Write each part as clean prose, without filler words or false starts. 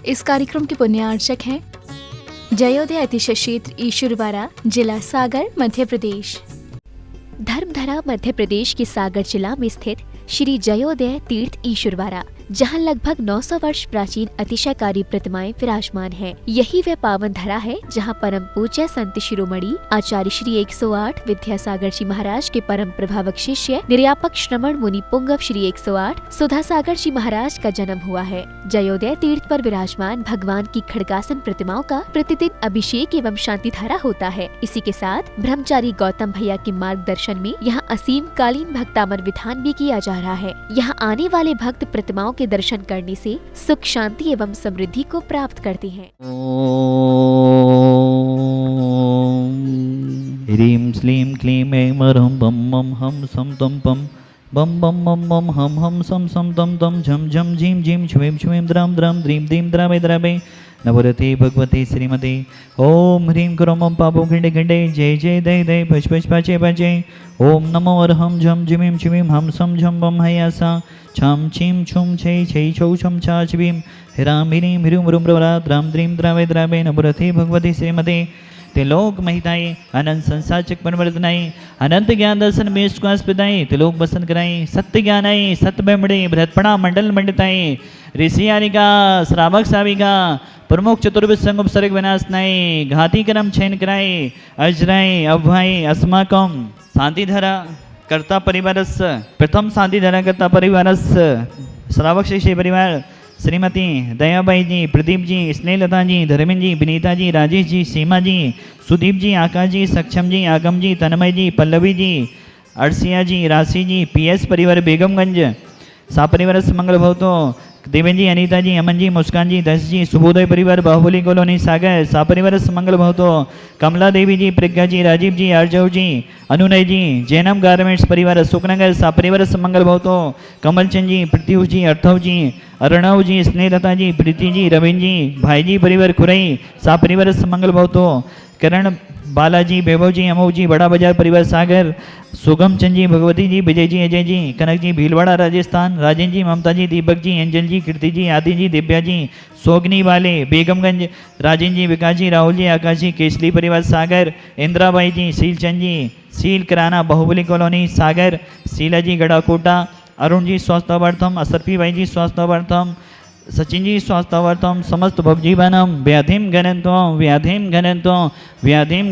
इस कार्यक्रम के पुण्यार्चक हैं जयोदय अतिशय क्षेत्र ईश्वरवाड़ा, जिला सागर, मध्य प्रदेश। धर्मधरा मध्य प्रदेश के सागर जिला में स्थित श्री जयोदय तीर्थ ईश्वरवाड़ा, जहां लगभग 900 वर्ष प्राचीन अतिशयकारी प्रतिमाएं विराजमान हैं। यही वह पावन धरा है जहां परम पूज्य संत शिरोमणि आचार्य श्री 108 विद्यासागर जी महाराज के परम प्रभावक शिष्य निर्यापक श्रमण मुनि पुंगव श्री 108 सुधा सागर जी महाराज का जन्म हुआ है। जयोदय तीर्थ पर विराजमान भगवान की खड़गासन प्रतिमाओं का प्रतिदिन अभिषेक एवं शांति धारा होता है। इसी के साथ ब्रह्मचारी गौतम भैया के मार्गदर्शन में यहाँ असीम कालीन भक्तामर विधान भी किया जा रहा है। यहाँ आने वाले भक्त प्रतिमाओं के दर्शन करने से सुख, शांति एवं समृद्धि को प्राप्त करते हैं। ह्रीं श्लीं क्लीं ऐं ह्रौं बम मम हम सम तम पम बम बम मम मम हम सम सम तम तम झम झम झीं झीं छ्वीं छ्वीं द्रां द्रां द्रीं द्रीं द्रावे द्रावे नवरते भगवते श्रीमते। ओम ह्रीं क्रों मम पापो खंडे खंडे जय जय दय दय भज भज पाचे पाचे। ओम नमो अर्हं झम झिमीं छिमीं हम सम झम बम हयासा छम छीं छुम छै छै छौ छम छा छिवीं ह्रां ह्रीं ह्रूं ह्रूं ह्रौं द्रां द्रीं द्रावे द्रावे नवरते भगवते श्रीमते। त्रिलोक महिताएं अनंत संसार चक परिवर्तनाएं अनंत ज्ञान दर्शन में स्वास्पदाएं त्रिलोक बसन कराएं सत्य ज्ञान आए सत्य बेमड़े बृहत्पणा मंडल मंडताएं ऋषि आरिका श्रावक साविका प्रमुख चतुर्विद संग उपसर्ग विनाशनाए घाती करम छेन कराए अजराए अभ्वाए अस्माकम शांतिधरा कर्ता परिवारस प्रथम शांतिधरा कर्ता परिवारस श्रावक शिष्य परिवार श्रीमती दयाबाई जी, प्रदीप जी, स्नेहलता जी, धर्मेंद्र जी, विनीता जी, राजेश जी, सीमा जी, सुदीप जी, आकाश जी, सक्षम जी, आगम जी, तन्मय जी, पल्लवी जी, अर्सिया जी, राशि जी, पीएस परिवार बेगमगंज सा परिवार मंगल भवतो देवेन जी, अनीता जी, अमन जी, मुस्कान जी, दस जी, सुबोदय परिवार बाहुबली कॉलोनी सागर सा परिवार मंगल भवतो कमला देवी जी, प्रज्ञा जी, राजीव जी, आर्जव जी, अनुनय जी, जैनम गारमेंट्स परिवार सुखनगर सा परिवार मंगल भवतो कमलचंद जी, पृथ्वी जी, अर्थव जी, अर्णव जी, स्नेहलता जी, प्रीति जी, रवीन जी, भाई जी परिवार खुरई सा परिवार मंगल भवतो करण बालाजी, वैभव जी, अमोह जी, बड़ा बाजार परिवार सागर सुगम चंद जी, भगवती जी, विजय जी, अजय जी, कनक जी, भीलवाड़ा राजस्थान, राजेंद्र जी, ममता जी, दीपक जी, एंजल जी, कीर्ति जी, आदि जी, दिव्या जी, सोगनी वाले बेगमगंज, राजेंद्र जी, विकास जी, राहुल जी, आकाश जी, केसली परिवार सागर, इंदिराबाई जी, शीलचंद जी, सील कराना बाहुबली कॉलोनी सागर, शीला जी, गढ़ाकोटा, अरुण जी स्वास्थ्यवार्थम, असरफी भाई जी स्वास्थ्यवार्थम, सचिन जी स्वास्थ्यवार्थम, समस्त भवजीवनम व्याधिम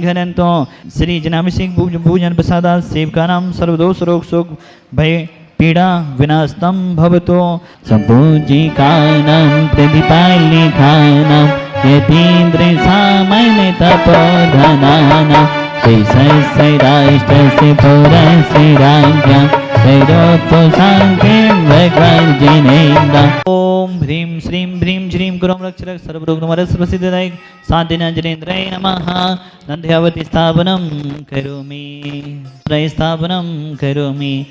घनंतो श्री जनाभिषेक भूजन प्रसादा सेवकानाम सर्वदोष रोग शोक भय पीड़ा विनाशतम भवतो संपूजिकानां प्रतिपालिकानां यतीन्द्र सामन्य तपोधनानां श्री राष्ट्रस्य पुरस्य राज्ञां तैरोक्तो शान्तिं भगवज्जनेन्द्र। ओम ह्रीं श्रीं भ्रीं श्रीं गुरुं रक्षरक सर्वरोगनिवारक सर्वसिद्धिदायक शान्तिनंजनेन्द्राय नमः। नंद्यावती स्थापनं करोमि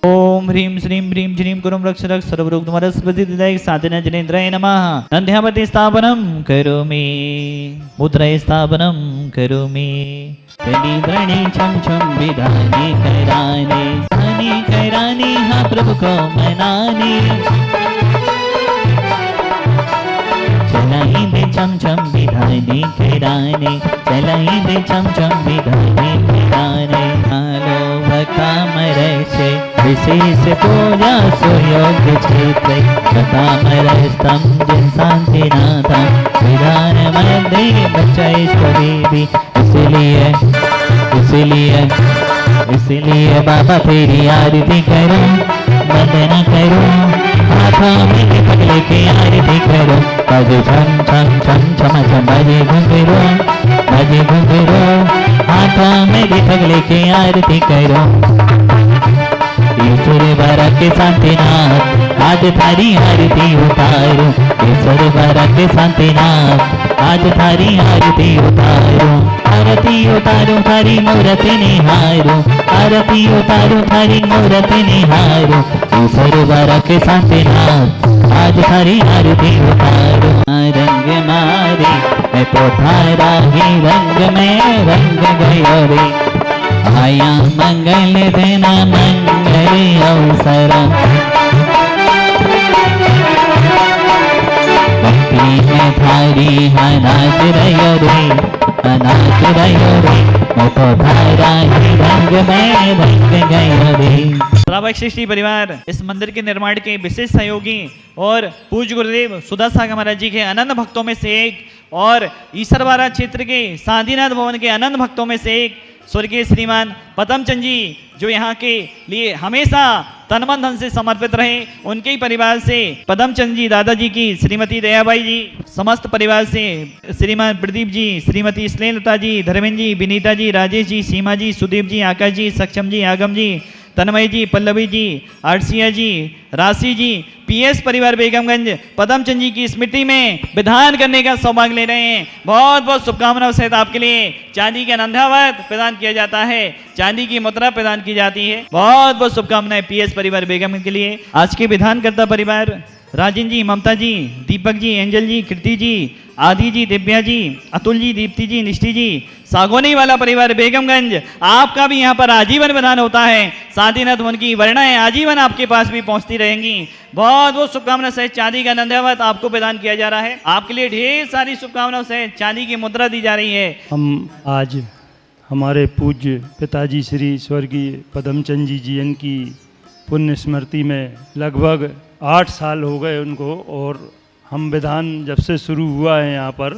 ओम ह्रीं श्रीं भ्रीं श्रीं गुरुं रक्षरक सर्वरोगनिवारक सर्वसिद्धिदायक शान्तिनंजनेन्द्राय नमः। नंद्यावती स्थापनं करोमि मुद्राय स्थापनं करोमि द्रणी छम छम विधानी करानी हाँ प्रभु को मनानी चलाई दे छम छम विधानी कराने चलाई दे छम छम विधानी कराने आलो भक्ता मरे से विशेष पूजा सुयोग्य क्षेत्र भक्ता मरे स्तंभ जन शांति नाथा विधान मध्य बच्चे देवी इसलिए बाबा तेरी आरती करूं वंदना करूं हाथों में पगले की आरती करूं बजे छम छम छम छम छम बजे घुंघरू हाथों में पगले की आरती करूं ईश्वर बारा के शांतिनाथ आज थारी आरती उतारूं ईश्वर बारा के शांतिनाथ आज थारी आरती उतारूं आरती उतारूं थारी मूर्ति निहारूं आरती उतारूं थारी मूर्ति निहारूं ईश्वर बारा के शांतिनाथ आज थारी आरती उतारूं रंग मारे मैं पोथारा ही रंग में रंग गयो रे आया मंगल देना मंगल अवसर भक्ति में थारी राही रंग में रंग गए रे। श्री परिवार इस मंदिर के निर्माण के विशेष सहयोगी और पूज्य गुरुदेव सुधा सागर महाराज जी के अनंत भक्तों में से एक और ईसरवाड़ा क्षेत्र के शांतिनाथ भवन के अनंत भक्तों में से एक स्वर्गीय श्रीमान पदमचंद जी, जो यहाँ के लिए हमेशा तन मन धन से समर्पित रहे, उनके ही परिवार से पदमचंद जी दादाजी की श्रीमती दयाबाई जी, समस्त परिवार से श्रीमान प्रदीप जी, श्रीमती स्नेहलता जी, धर्मेंद्र जी, विनीता जी, राजेश जी, सीमा जी, सुदीप जी, आकाश जी, सक्षम जी, आगम जी, तन्मय जी, पल्लवी जी, आरसिया जी, राशि जी, पीएस परिवार बेगमगंज पदमचंद जी की स्मृति में विधान करने का सौभाग्य ले रहे हैं। बहुत बहुत शुभकामनाओं सहित आपके लिए चांदी का नंदावत प्रदान किया जाता है, चांदी की मुद्रा प्रदान की जाती है। बहुत बहुत शुभकामनाएं पीएस परिवार बेगमगंज के लिए। आज के विधानकर्ता परिवार राजन जी, ममता जी, दीपक जी, एंजल जी, कृति जी, आदि जी, दिव्या जी, अतुल जी, दीप्ति जी, निष्ठि जी, सागोनी वाला परिवार बेगमगंज, आपका भी यहाँ पर आजीवन विधान होता है। शांतिनाथ वन की वर्णाएं आजीवन आपके पास भी पहुंचती रहेंगी। बहुत बहुत शुभकामना सहित चांदी का नंदावत आपको प्रदान किया जा रहा है। आपके लिए ढेर सारी शुभकामनाओं से चांदी की मुद्रा दी जा रही है। हम आज हमारे पूज्य पिताजी श्री स्वर्गीय पदमचंद जी इनकी पुण्य स्मृति में लगभग 8 साल हो गए उनको, और हम विधान जब से शुरू हुआ है यहाँ पर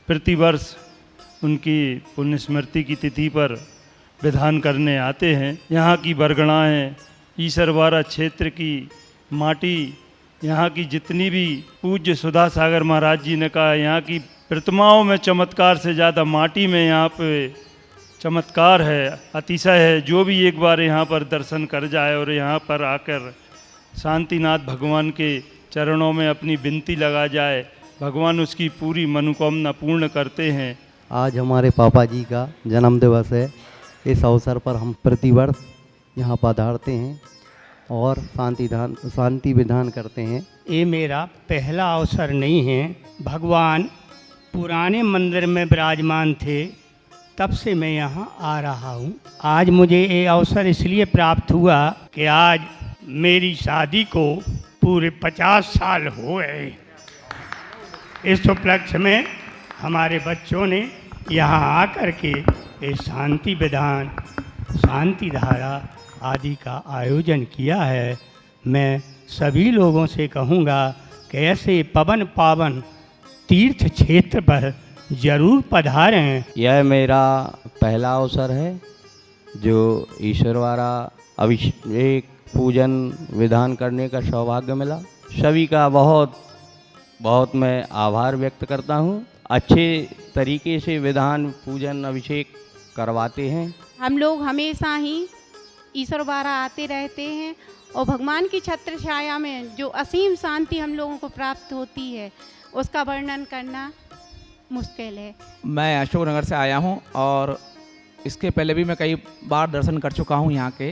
प्रतिवर्ष उनकी पुण्य स्मृति की तिथि पर विधान करने आते हैं। यहाँ की बरगणाएँ, ईसरवाड़ा क्षेत्र की माटी, यहाँ की जितनी भी पूज्य सुधा सागर महाराज जी ने कहा, यहाँ की प्रतिमाओं में चमत्कार से ज़्यादा माटी में यहाँ पे चमत्कार है, अतिशय है। जो भी एक बार यहाँ पर दर्शन कर जाए और यहाँ पर आकर शांतिनाथ भगवान के चरणों में अपनी विनती लगा जाए, भगवान उसकी पूरी मनोकामना पूर्ण करते हैं। आज हमारे पापा जी का जन्म दिवस है। इस अवसर पर हम प्रतिवर्ष यहाँ पधारते हैं और शांति विधान करते हैं। ये मेरा पहला अवसर नहीं है। भगवान पुराने मंदिर में विराजमान थे, तब से मैं यहाँ आ रहा हूँ। आज मुझे ये अवसर इसलिए प्राप्त हुआ कि आज मेरी शादी को पूरे 50 साल हो गए। इस उपलक्ष्य में हमारे बच्चों ने यहाँ आकर के ये शांति विधान, शांति धारा आदि का आयोजन किया है। मैं सभी लोगों से कहूँगा कि ऐसे पवन पावन तीर्थ क्षेत्र पर जरूर पधारें। यह मेरा पहला अवसर है जो ईश्वरवाड़ा अभिषेक पूजन विधान करने का सौभाग्य मिला। सभी का बहुत बहुत मैं आभार व्यक्त करता हूँ। अच्छे तरीके से विधान पूजन अभिषेक करवाते हैं। हम लोग हमेशा ही ईश्वरवाड़ा आते रहते हैं और भगवान की छत्र छाया में जो असीम शांति हम लोगों को प्राप्त होती है, उसका वर्णन करना मुश्किल है। मैं अशोकनगर से आया हूं और इसके पहले भी मैं कई बार दर्शन कर चुका हूं यहाँ के,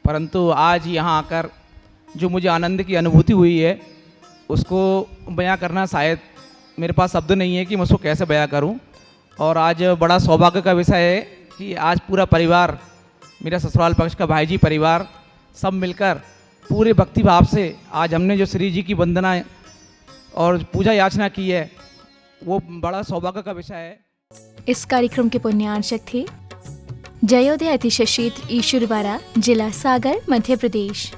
परंतु आज यहाँ आकर जो मुझे आनंद की अनुभूति हुई है उसको बयां करना शायद मेरे पास शब्द नहीं है कि मैं उसको कैसे बयां करूं। और आज बड़ा सौभाग्य का विषय है कि आज पूरा परिवार, मेरा ससुराल पक्ष का भाई जी परिवार, सब मिलकर पूरे भक्ति भाव से आज हमने जो श्री जी की वंदना और पूजा याचना की है, वो बड़ा सौभाग्य का विषय है। इस कार्यक्रम के पुण्यार्चक थे जयोदय अतिशय क्षेत्र ईश्वरवाड़ा, जिला सागर, मध्य प्रदेश।